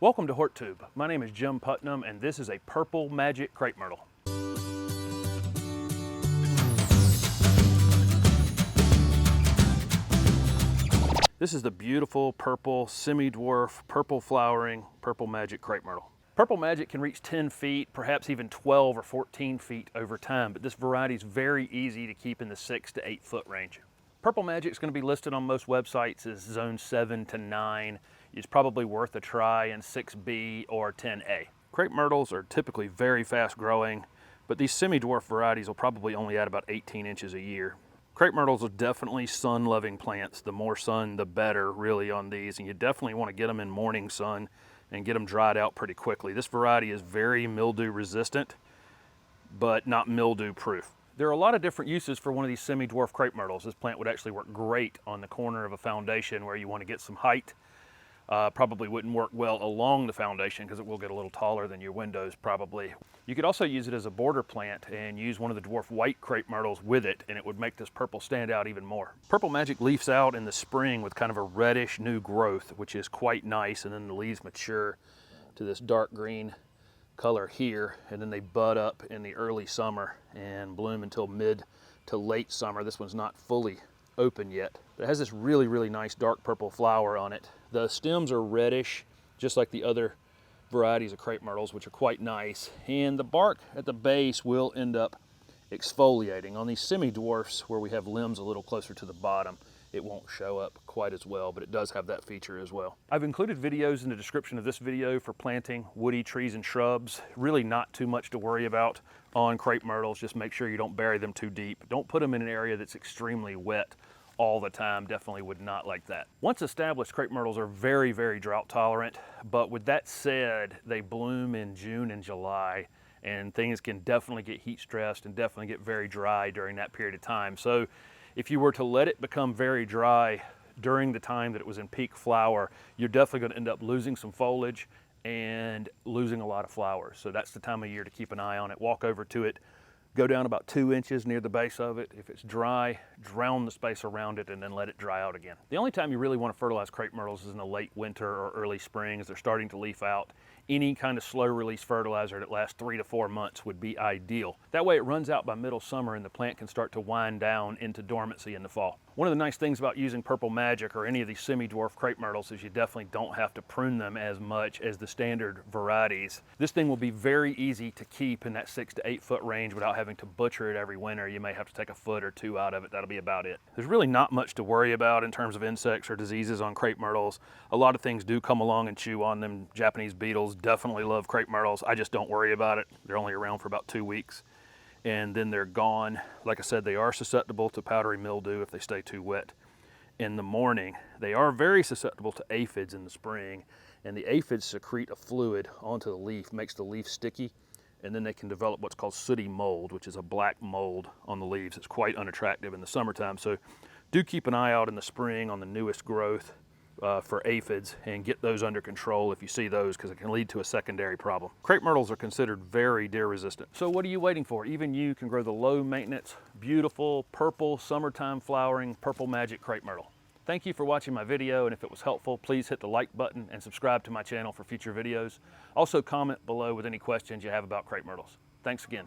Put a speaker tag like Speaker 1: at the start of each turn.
Speaker 1: Welcome to HortTube. My name is Jim Putnam and this is a Purple Magic Crape Myrtle. This is the beautiful purple semi-dwarf, purple flowering, Purple Magic Crape Myrtle. Purple Magic can reach 10 feet, perhaps even 12 or 14 feet over time, but this variety is very easy to keep in the 6 to 8 foot range. Purple Magic is going to be listed on most websites as zone 7 to 9. It's probably worth a try in 6B or 10A. Crape myrtles are typically very fast growing, but these semi-dwarf varieties will probably only add about 18 inches a year. Crape myrtles are definitely sun-loving plants. The more sun, the better really on these, and you definitely want to get them in morning sun and get them dried out pretty quickly. This variety is very mildew resistant, but not mildew proof. There are a lot of different uses for one of these semi-dwarf crape myrtles. This plant would actually work great on the corner of a foundation where you want to get some height. Probably wouldn't work well along the foundation because it will get a little taller than your windows probably. You could also use it as a border plant and use one of the dwarf white crape myrtles with it, and it would make this purple stand out even more. Purple Magic leaves out in the spring with kind of a reddish new growth, which is quite nice, and then the leaves mature to this dark green color here, and then they bud up in the early summer and bloom until mid to late summer. This one's not fully open yet. It has this really, really nice dark purple flower on it. The stems are reddish, just like the other varieties of crape myrtles, which are quite nice. And the bark at the base will end up exfoliating. On these semi-dwarfs, where we have limbs a little closer to the bottom, it won't show up quite as well, but it does have that feature as well. I've included videos in the description of this video for planting woody trees and shrubs. Really not too much to worry about on crape myrtles. Just make sure you don't bury them too deep. Don't put them in an area that's extremely wet all the time. Definitely would not like that. Once established, crape myrtles are very, very drought tolerant, but with that said, they bloom in June and July, and things can definitely get heat stressed and definitely get very dry during that period of time. So if you were to let it become very dry during the time that it was in peak flower, you're definitely going to end up losing some foliage and losing a lot of flowers. So that's the time of year to keep an eye on it. Walk over to it, go down about 2 inches near the base of it. If it's dry, drown the space around it and then let it dry out again. The only time you really want to fertilize crape myrtles is in the late winter or early spring as they're starting to leaf out. Any kind of slow release fertilizer that lasts 3 to 4 months would be ideal. That way it runs out by middle summer and the plant can start to wind down into dormancy in the fall. One of the nice things about using Purple Magic or any of these semi-dwarf crape myrtles is you definitely don't have to prune them as much as the standard varieties. This thing will be very easy to keep in that 6 to 8 foot range without having to butcher it every winter. You may have to take a foot or two out of it. That'll be about it. There's really not much to worry about in terms of insects or diseases on crape myrtles. A lot of things do come along and chew on them. Japanese beetles definitely love crape myrtles. I just don't worry about it. They're only around for about 2 weeks. And then they're gone. Like I said, they are susceptible to powdery mildew if they stay too wet in the morning. They are very susceptible to aphids in the spring, and the aphids secrete a fluid onto the leaf, makes the leaf sticky, and then they can develop what's called sooty mold, which is a black mold on the leaves. It's quite unattractive in the summertime, so do keep an eye out in the spring on the newest growth for aphids and get those under control if you see those, because it can lead to a secondary problem. Crape myrtles are considered very deer resistant. So what are you waiting for? Even you can grow the low maintenance, beautiful, purple, summertime flowering Purple Magic Crape Myrtle. Thank you for watching my video, and if it was helpful, please hit the like button and subscribe to my channel for future videos. Also comment below with any questions you have about crape myrtles. Thanks again.